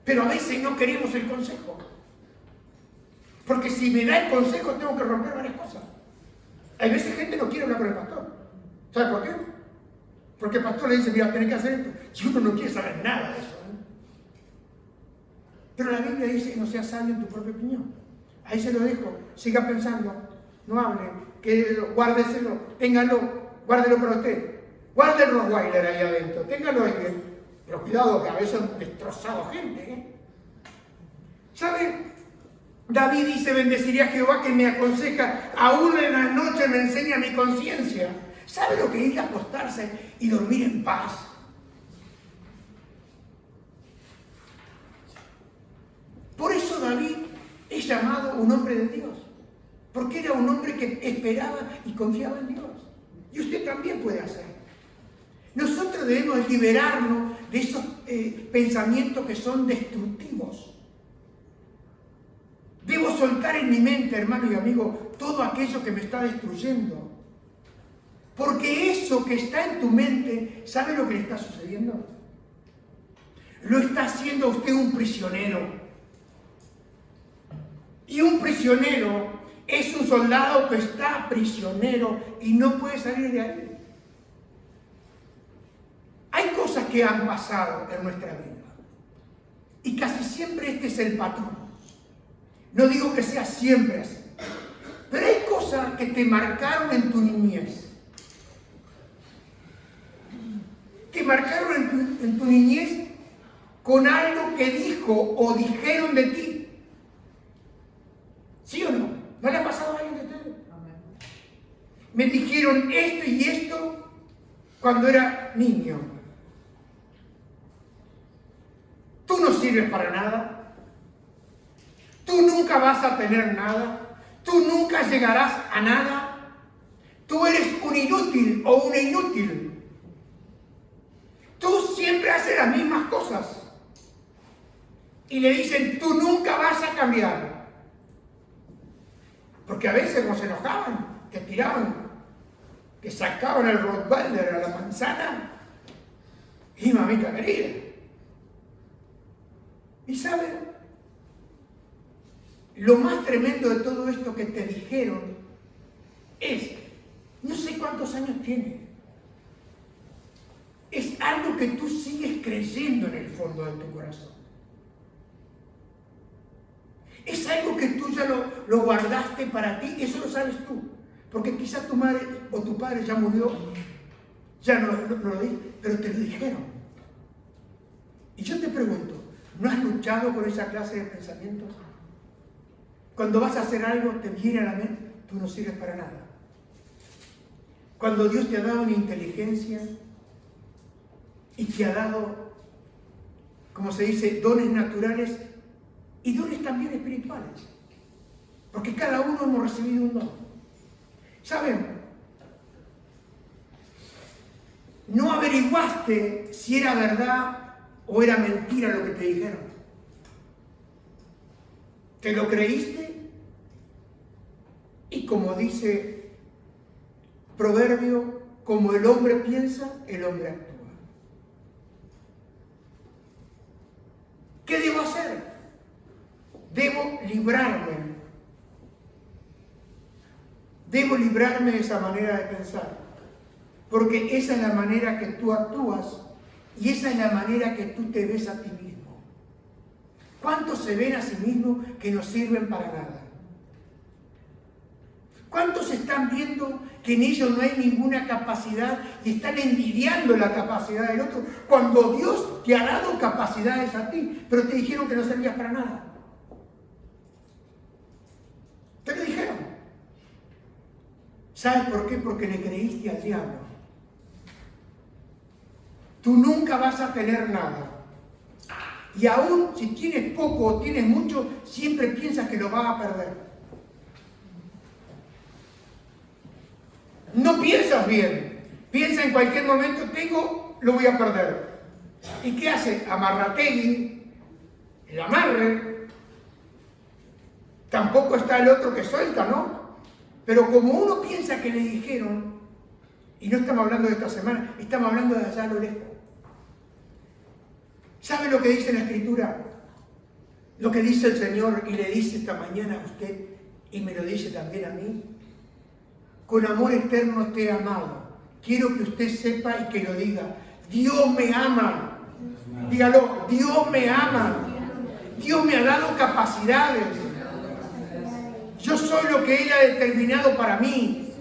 Pero a veces no queremos el consejo. Porque si me da el consejo tengo que romper varias cosas. Hay veces gente no quiere hablar con el pastor. ¿Sabe por qué? Porque el pastor le dice: mira, tenés que hacer esto. Y uno no quiere saber nada de eso. Pero la Biblia dice que no seas sabio en tu propia opinión. Ahí se lo dejo. Siga pensando. No hable. Guárdeselo. Téngalo. Guárdelo para usted. Guarde el Rottweiler ahí adentro. Téngalo ahí bien. Pero cuidado, que a veces han destrozado gente. ¿Sabe? David dice: bendeciré a Jehová que me aconseja. Aún en la noche me enseña mi conciencia. ¿Sabe lo que es ir a acostarse y dormir en paz? Por eso David es llamado un hombre de Dios. Porque era un hombre que esperaba y confiaba en Dios. Y usted también puede hacer. Nosotros debemos liberarnos de esos pensamientos que son destructivos. Debo soltar en mi mente, hermano y amigo, todo aquello que me está destruyendo. Porque eso que está en tu mente, ¿sabe lo que le está sucediendo? Lo está haciendo a usted un prisionero. Y un prisionero es un soldado que está prisionero y no puede salir de ahí. Hay cosas que han pasado en nuestra vida. Y casi siempre este es el patrón. No digo que sea siempre así. Pero hay cosas que te marcaron en tu niñez. Te marcaron en tu niñez con algo que dijo o dijeron de ti. ¿Sí o no? ¿No le ha pasado a alguien de ustedes? Me dijeron esto y esto cuando era niño. Tú no sirves para nada. Tú nunca vas a tener nada. Tú nunca llegarás a nada. Tú eres un inútil o una inútil. Tú siempre haces las mismas cosas. Y le dicen: tú nunca vas a cambiar. Porque a veces nos enojaban, que tiraban, que sacaban el Rottweiler a la manzana. Y mamita querida. Y ¿saben? Lo más tremendo de todo esto que te dijeron es, no sé cuántos años tienes. Es algo que tú sigues creyendo en el fondo de tu corazón. Es algo que tú ya lo guardaste para ti, eso lo sabes tú. Porque quizás tu madre o tu padre ya murió, ya no lo dijo, pero te lo dijeron. Y yo te pregunto, ¿no has luchado con esa clase de pensamientos? Cuando vas a hacer algo, te viene a la mente, tú no sirves para nada. Cuando Dios te ha dado una inteligencia y te ha dado, como se dice, dones naturales y dones también espirituales. Porque cada uno hemos recibido un don. ¿Saben? No averiguaste si era verdad o era mentira lo que te dijeron. Te lo creíste y como dice Proverbio, como el hombre piensa, el hombre actúa. ¿Qué debo hacer? Debo librarme. Debo librarme de esa manera de pensar. Porque esa es la manera que tú actúas y esa es la manera que tú te ves a ti mismo. ¿Cuántos se ven a sí mismos que no sirven para nada? ¿Cuántos están viendo que en ellos no hay ninguna capacidad y están envidiando la capacidad del otro cuando Dios te ha dado capacidades a ti, pero te dijeron que no servías para nada? Te lo dijeron. ¿Sabes por qué? Porque le creíste al diablo. Tú nunca vas a tener nada. Y aún si tienes poco o tienes mucho, siempre piensas que lo vas a perder. No piensas bien. Piensa en cualquier momento, tengo, lo voy a perder. ¿Y qué hace? Amarrategui, el amarre. Tampoco está el otro que suelta, ¿no? Pero como uno piensa que le dijeron, y no estamos hablando de esta semana, estamos hablando de allá a lo lejos. ¿Sabe lo que dice la Escritura? Lo que dice el Señor y le dice esta mañana a usted y me lo dice también a mí. Con amor eterno te he amado. Quiero que usted sepa y que lo diga. Dios me ama. Dígalo, Dios me ama. Dios me ha dado capacidades. Yo soy lo que Él ha determinado para mí.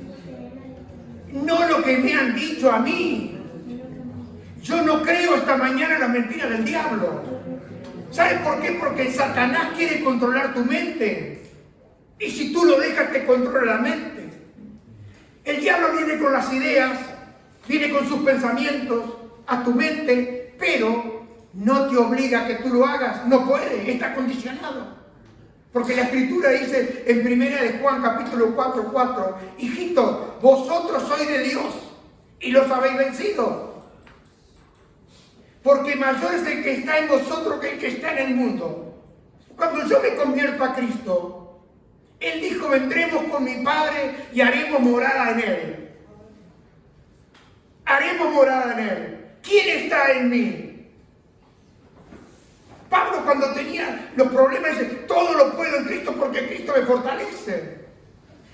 No lo que me han dicho a mí. Yo no creo esta mañana en la mentira del diablo. ¿Sabes por qué? Porque Satanás quiere controlar tu mente. Y si tú lo dejas, te controla la mente. El diablo viene con las ideas, viene con sus pensamientos a tu mente, pero no te obliga a que tú lo hagas. No puede, está condicionado. Porque la Escritura dice en 1 de Juan capítulo 4:4, hijitos, vosotros sois de Dios y los habéis vencido. Porque mayor es el que está en vosotros que el que está en el mundo. Cuando yo me convierto a Cristo, Él dijo, vendremos con mi Padre y haremos morada en Él. Haremos morada en Él. ¿Quién está en mí? Pablo cuando tenía los problemas dice, todo lo puedo en Cristo porque Cristo me fortalece.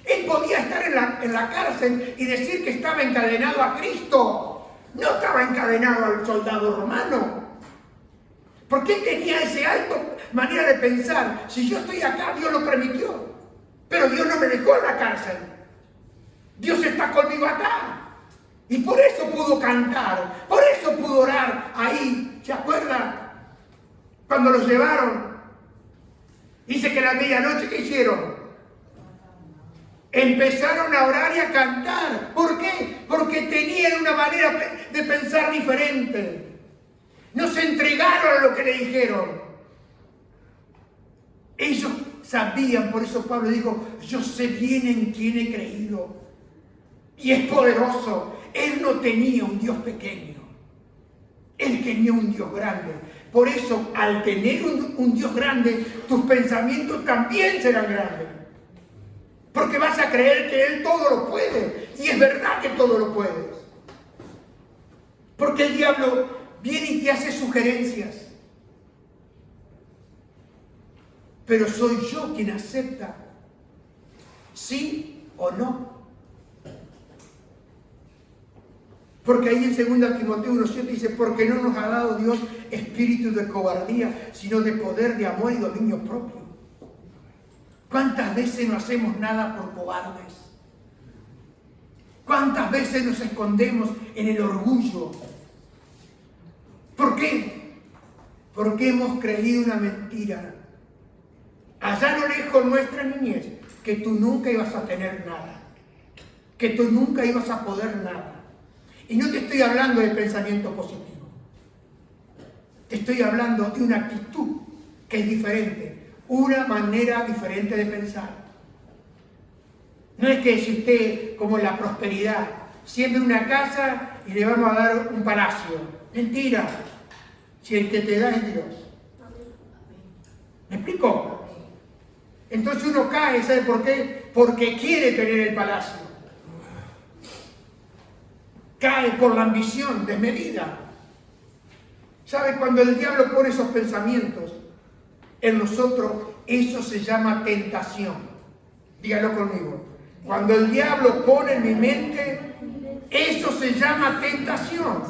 Él podía estar en la cárcel y decir que estaba encadenado a Cristo. No estaba encadenado al soldado romano. Porque él tenía esa alta manera de pensar. Si yo estoy acá, Dios lo permitió. Pero Dios no me dejó en la cárcel. Dios está conmigo acá. Y por eso pudo cantar. Por eso pudo orar ahí. ¿Se acuerdan? Cuando los llevaron. Dice que a la medianoche, ¿qué hicieron? Empezaron a orar y a cantar. ¿Por qué? Porque tenían una manera de pensar diferente. No se entregaron a lo que le dijeron. Ellos sabían, por eso Pablo dijo, yo sé bien en quién he creído. Y es poderoso. Él no tenía un Dios pequeño. Él tenía un Dios grande. Por eso, al tener un Dios grande, tus pensamientos también serán grandes. Porque vas a creer que Él todo lo puede. Y es verdad que todo lo puedes. Porque el diablo viene y te hace sugerencias. Pero soy yo quien acepta sí o no. Porque ahí en 2 Timoteo 1:7 dice, porque no nos ha dado Dios espíritu de cobardía, sino de poder, de amor y dominio propio. ¿Cuántas veces no hacemos nada por cobardes? ¿Cuántas veces nos escondemos en el orgullo? ¿Por qué? Porque hemos creído una mentira. Allá a lo lejos nuestra niñez, que tú nunca ibas a tener nada. Que tú nunca ibas a poder nada. Y no te estoy hablando de pensamiento positivo. Te estoy hablando de una actitud que es diferente. Una manera diferente de pensar. No es que si usted, como la prosperidad, siembre una casa y le vamos a dar un palacio. Mentira. Si el que te da es Dios. ¿Me explico? Entonces uno cae, ¿sabe por qué? Porque quiere tener el palacio. Cae por la ambición desmedida. ¿Sabe? Cuando el diablo pone esos pensamientos en nosotros, eso se llama tentación. Dígalo conmigo. Cuando el diablo pone en mi mente, eso se llama tentación.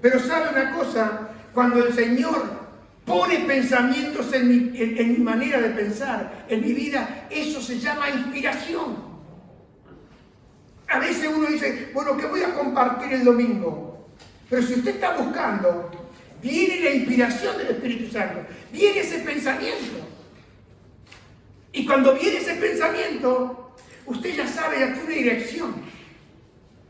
Pero ¿sabe una cosa? Cuando el Señor pone pensamientos en mi manera de pensar, en mi vida, eso se llama inspiración. A veces uno dice, bueno, ¿qué voy a compartir el domingo? Pero si usted está buscando, viene la inspiración del Espíritu Santo, viene ese pensamiento. Y cuando viene ese pensamiento, usted ya sabe, ya tiene una dirección.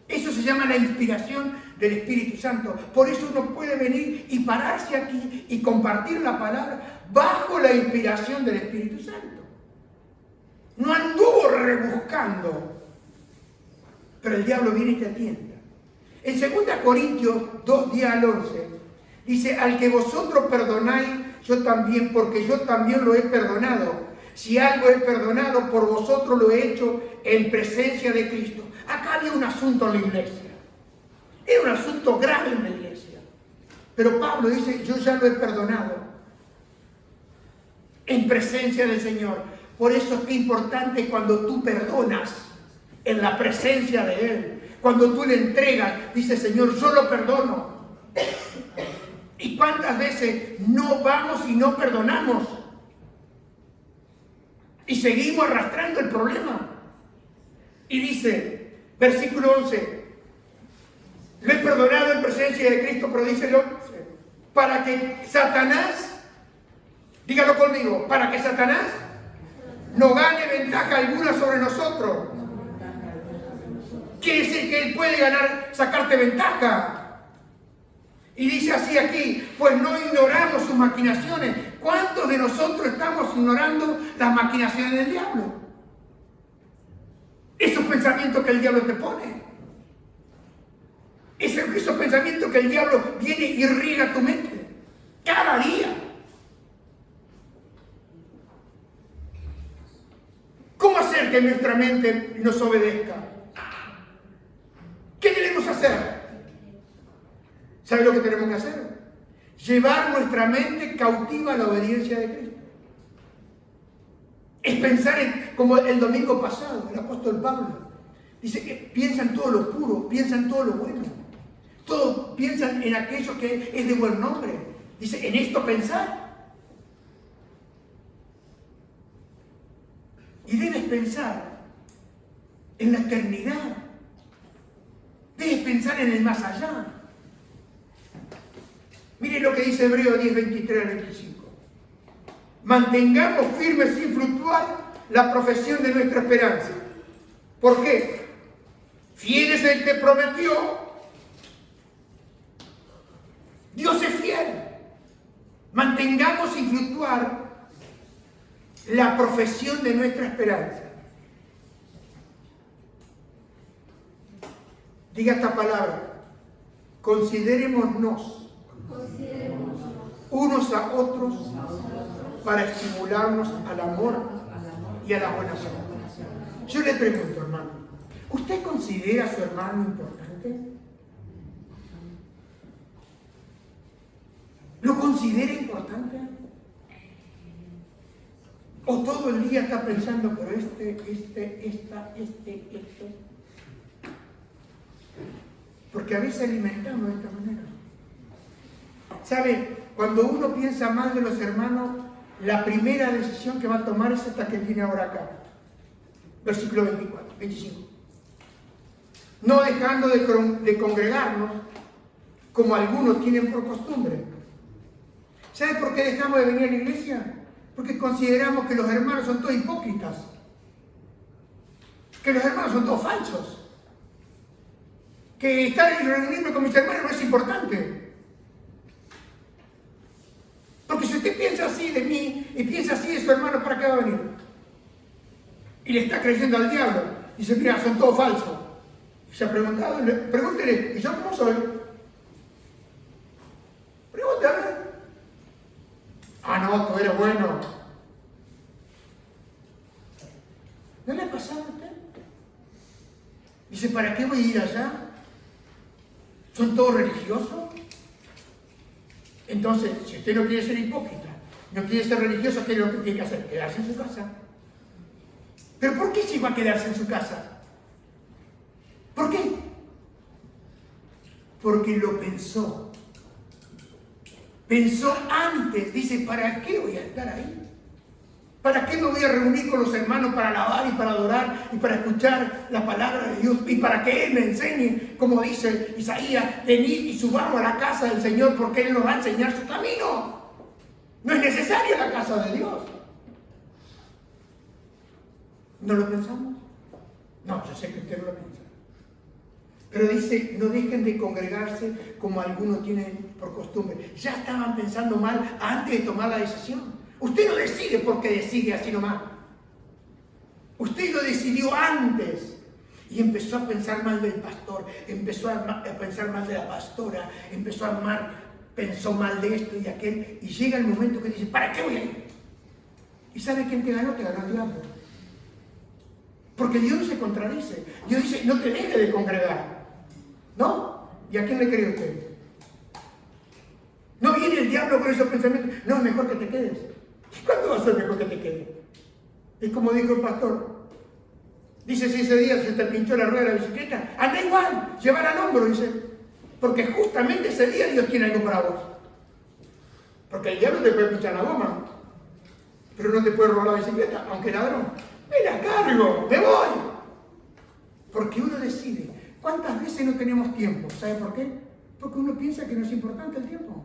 Eso se llama la inspiración del Espíritu Santo. Por eso uno puede venir y pararse aquí y compartir la palabra bajo la inspiración del Espíritu Santo. No anduvo rebuscando, pero el diablo viene y te atienda. En 2 Corintios 2, 10 al 11, dice, al que vosotros perdonáis, yo también, porque yo también lo he perdonado. Si algo he perdonado, por vosotros lo he hecho en presencia de Cristo. Acá había un asunto en la iglesia. Era un asunto grave en la iglesia. Pero Pablo dice, yo ya lo he perdonado en presencia del Señor. Por eso es que es importante cuando tú perdonas en la presencia de Él. Cuando tú le entregas, dice Señor, yo lo perdono. ¿Y cuántas veces no vamos y no perdonamos? Y seguimos arrastrando el problema. Y dice, versículo 11, lo he perdonado en presencia de Cristo, pero dice el 11, para que Satanás, dígalo conmigo, para que Satanás no gane ventaja alguna sobre nosotros. Quiere decir que él puede ganar, sacarte ventaja. Y dice así aquí, pues no ignoramos sus maquinaciones. ¿Cuántos de nosotros estamos ignorando las maquinaciones del diablo? Esos pensamientos que el diablo te pone. Esos pensamientos que el diablo viene y riega tu mente. Cada día. ¿Cómo hacer que nuestra mente nos obedezca? ¿Qué debemos hacer? ¿Sabe lo que tenemos que hacer? Llevar nuestra mente cautiva a la obediencia de Cristo. Es pensar en, como el domingo pasado, el apóstol Pablo, dice que piensa en todo lo puro, piensa en todo lo bueno. Todo piensan en aquello que es de buen nombre. Dice, en esto pensar. Y debes pensar en la eternidad. Debes pensar en el más allá. Mire lo que dice Hebreos 10, 23 al 25. Mantengamos firme sin fluctuar la profesión de nuestra esperanza. ¿Por qué? Fiel es el que prometió. Dios es fiel. Mantengamos sin fluctuar la profesión de nuestra esperanza. Diga esta palabra. Considerémonos unos a otros para estimularnos al amor y a la buena obras. Yo le pregunto, hermano, ¿usted considera a su hermano importante? ¿Lo considera importante? ¿O todo el día está pensando, pero este? Porque a veces alimentamos de esta manera. ¿Sabe? Cuando uno piensa mal de los hermanos, la primera decisión que va a tomar es esta que viene ahora acá. Versículo 25. No dejando de congregarnos, como algunos tienen por costumbre. ¿Sabe por qué dejamos de venir a la iglesia? Porque consideramos que los hermanos son todos hipócritas. Que los hermanos son todos falsos. Que estar y reunirme con mis hermanos no es importante. Porque si usted piensa así de mí y piensa así de su hermano, ¿para qué va a venir? Y le está creyendo al diablo. Dice, mira, son todos falsos. Y se ha preguntado, pregúntele, ¿y yo cómo soy? Pregúntale. Ah, no, tú eres bueno. ¿No le ha pasado a usted? Dice, ¿para qué voy a ir allá? ¿Son todos religiosos? Entonces, si usted no quiere ser hipócrita, no quiere ser religioso, ¿qué es lo que tiene que hacer? Quedarse en su casa. ¿Pero por qué se iba a quedarse en su casa? ¿Por qué? Porque lo pensó. Pensó antes. Dice, ¿para qué voy a estar ahí? ¿Para qué me voy a reunir con los hermanos para alabar y para adorar y para escuchar la palabra de Dios? Y para que Él me enseñe, como dice Isaías, venid y subamos a la casa del Señor porque Él nos va a enseñar su camino. No es necesaria la casa de Dios. ¿No lo pensamos? No, yo sé que usted no lo piensa. Pero dice, no dejen de congregarse como algunos tienen por costumbre. Ya estaban pensando mal antes de tomar la decisión. Usted no decide porque decide así nomás. Usted lo decidió antes. Y empezó a pensar mal del pastor, empezó a pensar mal de la pastora, pensó mal de esto y de aquel. Y llega el momento que dice, ¿para qué voy a ir? ¿Y sabe quién te ganó? Te ganó el diablo. Porque Dios no se contradice. Dios dice, no te dejes de congregar. ¿No? ¿Y a quién le cree usted? No viene el diablo con esos pensamientos. No, es mejor que te quedes. ¿Y cuándo va a ser mejor que te quedes? Es como dijo el pastor. Dice, si ese día se te pinchó la rueda de la bicicleta, anda igual, llevar al hombro, dice. Porque justamente ese día Dios tiene algo para vos. Porque el diablo te puede pinchar la goma, pero no te puede robar la bicicleta, aunque ladrón. Me la cargo, me voy. Porque uno decide. ¿Cuántas veces no tenemos tiempo? ¿Sabe por qué? Porque uno piensa que no es importante el tiempo.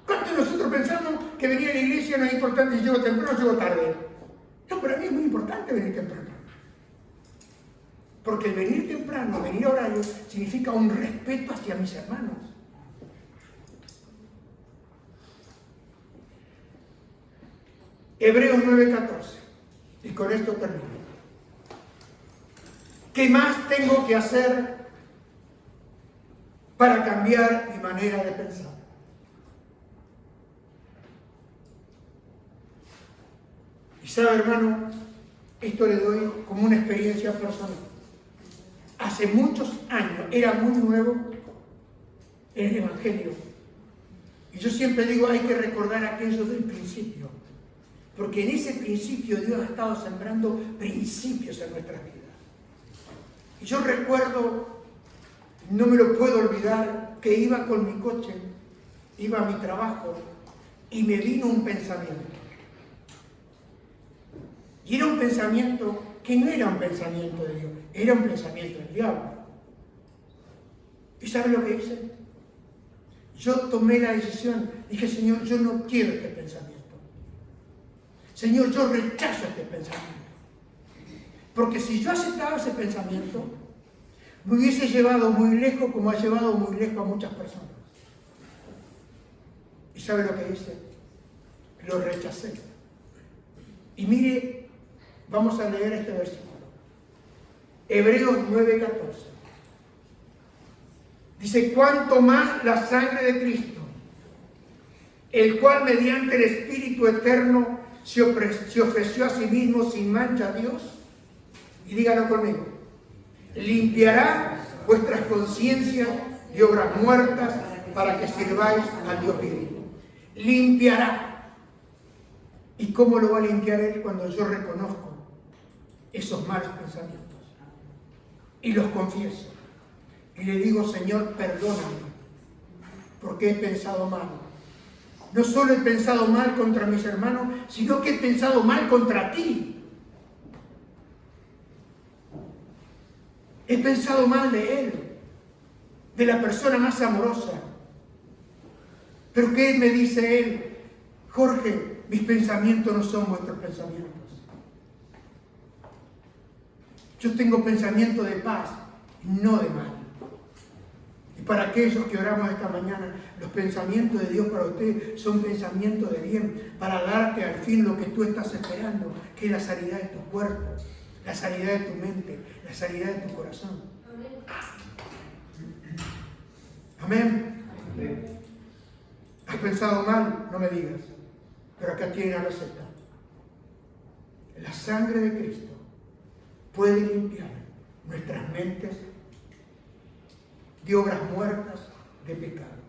¿Cuántos de nosotros pensamos que venir a la iglesia no es importante si llego temprano o llego tarde? No, para mí es muy importante venir temprano. Porque el venir temprano, venir a horario, significa un respeto hacia mis hermanos. Hebreos 9:14. Y con esto termino. ¿Qué más tengo que hacer para cambiar mi manera de pensar? Y sabe, hermano, esto le doy como una experiencia personal. Hace muchos años, era muy nuevo en el Evangelio. Y yo siempre digo, hay que recordar aquello del principio. Porque en ese principio Dios ha estado sembrando principios en nuestras vidas. Y yo recuerdo, no me lo puedo olvidar, que iba con mi coche, iba a mi trabajo y me vino un pensamiento. Y era un pensamiento que no era un pensamiento de Dios, era un pensamiento del diablo. ¿Y sabe lo que hice? Yo tomé la decisión, dije, Señor, yo no quiero este pensamiento. Señor, yo rechazo este pensamiento. Porque si yo aceptaba ese pensamiento, me hubiese llevado muy lejos como ha llevado muy lejos a muchas personas. ¿Y sabe lo que hice? Lo rechacé. Y mire, vamos a leer este versículo. Hebreos 9:14. Dice, cuánto más la sangre de Cristo, el cual mediante el Espíritu Eterno se ofreció a sí mismo sin mancha a Dios. Y díganlo conmigo. Limpiará vuestras conciencias de obras muertas para que sirváis al Dios vivo. Limpiará. ¿Y cómo lo va a limpiar Él? Cuando yo reconozco esos malos pensamientos y los confieso y le digo, Señor, perdóname porque he pensado mal. No solo he pensado mal contra mis hermanos, sino que he pensado mal contra ti. He pensado mal de Él, de la persona más amorosa. Pero ¿qué me dice Él? Jorge, mis pensamientos no son vuestros pensamientos. Yo tengo pensamiento de paz, no de mal. Y para aquellos que oramos esta mañana, los pensamientos de Dios para usted son pensamientos de bien, para darte al fin lo que tú estás esperando, que es la sanidad de tu cuerpo, la sanidad de tu mente, la sanidad de tu corazón. Amén. ¿Has pensado mal? No me digas. Pero acá tiene la receta. La sangre de Cristo puede limpiar nuestras mentes de obras muertas de pecado.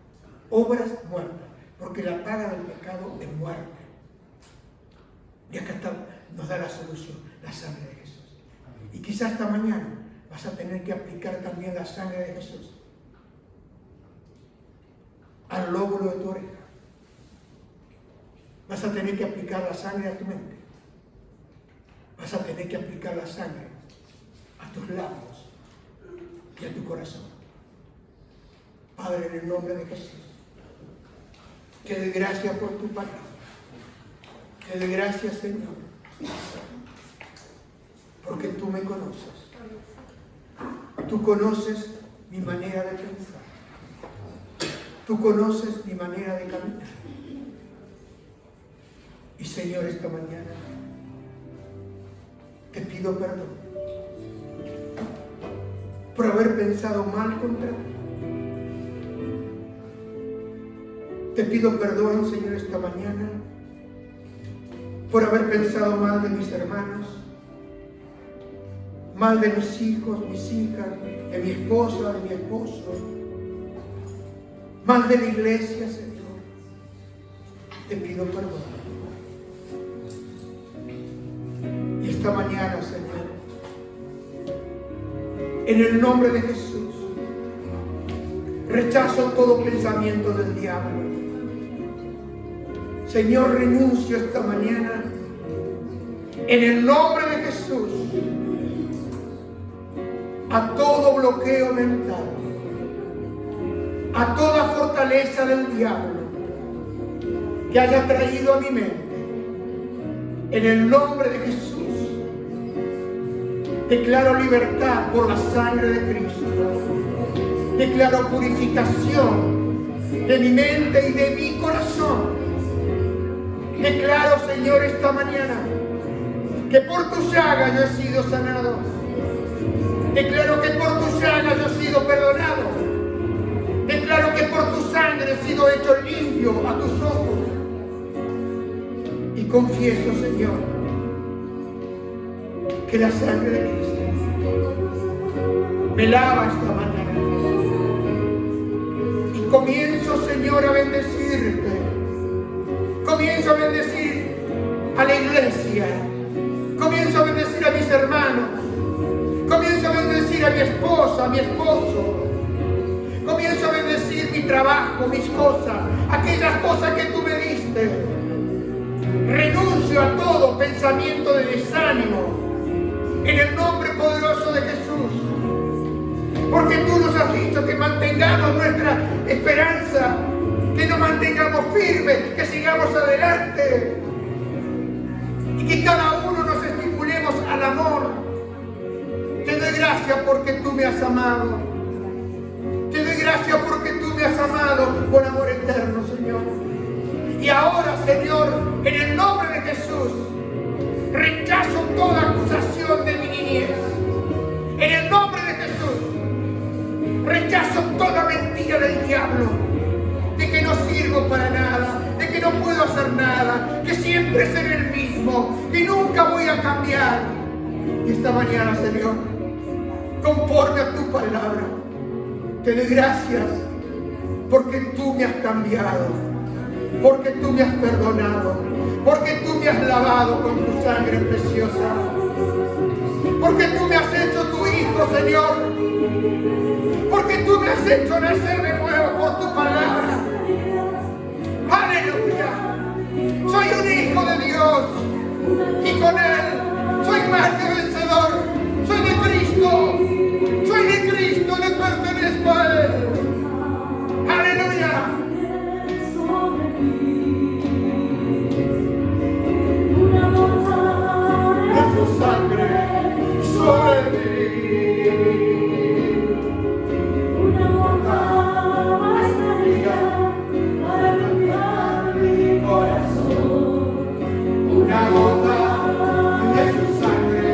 Obras muertas, porque la paga del pecado es muerte. Y acá nos da la solución, la sangre de Jesús. Y quizás esta mañana vas a tener que aplicar también la sangre de Jesús al lóbulo de tu oreja. Vas a tener que aplicar la sangre a tu mente. Vas a tener que aplicar la sangre a tus labios y a tu corazón. Padre, en el nombre de Jesús, te doy gracias por tu palabra. Te doy gracias, Señor, porque tú me conoces. Tú conoces mi manera de pensar. Tú conoces mi manera de caminar. Y, Señor, esta mañana te pido perdón por haber pensado mal contra ti. Te pido perdón, Señor, esta mañana por haber pensado mal de mis hermanos, mal de mis hijos, mis hijas, de mi esposa, de mi esposo, mal de la iglesia, Señor. Te pido perdón. Y esta mañana, Señor, en el nombre de Jesús, rechazo todo pensamiento del diablo. Señor, renuncio esta mañana en el nombre de Jesús a todo bloqueo mental, a toda fortaleza del diablo que haya traído a mi mente. En el nombre de Jesús declaro libertad por la sangre de Cristo. Declaro purificación de mi mente y de mi corazón. Declaro, Señor, esta mañana que por tu llaga yo he sido sanado. Declaro que por tu llaga yo he sido perdonado. Declaro que por tu sangre he sido hecho limpio a tus ojos. Y confieso, Señor, que la sangre de Cristo me lava esta mañana. Y comienzo, Señor, a bendecirte. Comienzo a bendecir a la iglesia. Comienzo a bendecir a mis hermanos. Comienzo a bendecir a mi esposa, a mi esposo. Comienzo a bendecir mi trabajo, mis cosas, aquellas cosas que tú me diste. Renuncio a todo pensamiento de desánimo en el nombre poderoso de Jesús. Porque tú nos has dicho que mantengamos nuestra esperanza, que nos mantengamos firmes, que sigamos adelante y que cada uno nos estimulemos al amor. Te doy gracias porque tú me has amado. Te doy gracias porque tú me has amado con amor eterno, Señor. Y ahora, Señor, en el nombre de Jesús, rechazo toda acusación de mi niñez. En el nombre de Jesús, rechazo toda mentira del diablo, de que no sirvo para nada, de que no puedo hacer nada, que siempre seré el mismo, que nunca voy a cambiar. Y esta mañana, Señor, conforme a tu palabra, te doy gracias porque tú me has cambiado, porque tú me has perdonado, porque tú me has lavado con tu sangre preciosa, porque tú me has hecho tu hijo, Señor, porque tú me has hecho nacer de nuevo por tu palabra. Aleluya. Soy un hijo de Dios y con Él soy más que vencedor. Soy de Cristo. Soy de Cristo, le pertenezco a Él. Aleluya. De su sangre sobre mí. Una gota basta para cambiar mi corazón. Una gota de su sangre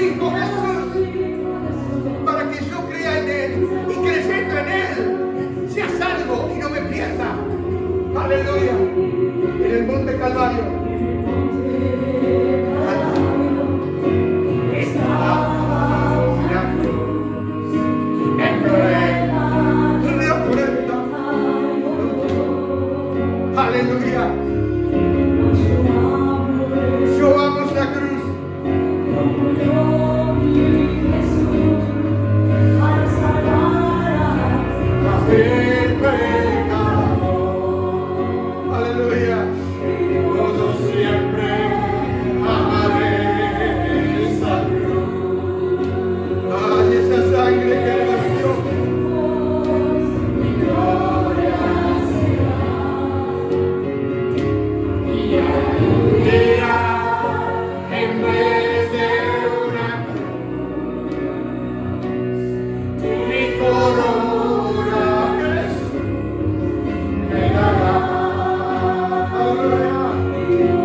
Hijo Jesús, para que yo crea en Él y creyendo en Él sea salvo y no me pierda. Aleluya. En el monte Calvario está una cruz en prueba. Aleluya. Yo amo la cruz. El pecado. Aleluya. Todo siempre amaré esa cruz. Ay, esa sangre que vertió. Mi gloria será. Y un día, en vez de una cruz, mi corona Jesús me dará.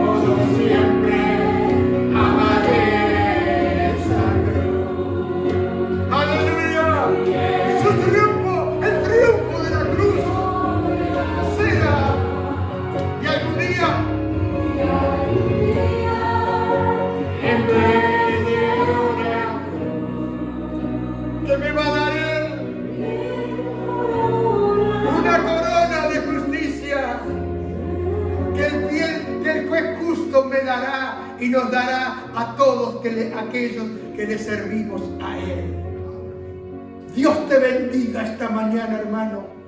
Todo siempre amaré esa cruz. Aleluya. Y su triunfo, el triunfo de la cruz será. Y algún día, en vez de una, que me va a dar Él una corona de justicia, que el juez justo me dará y nos dará a todos aquellos que le servimos a Él. Dios te bendiga esta mañana, hermano.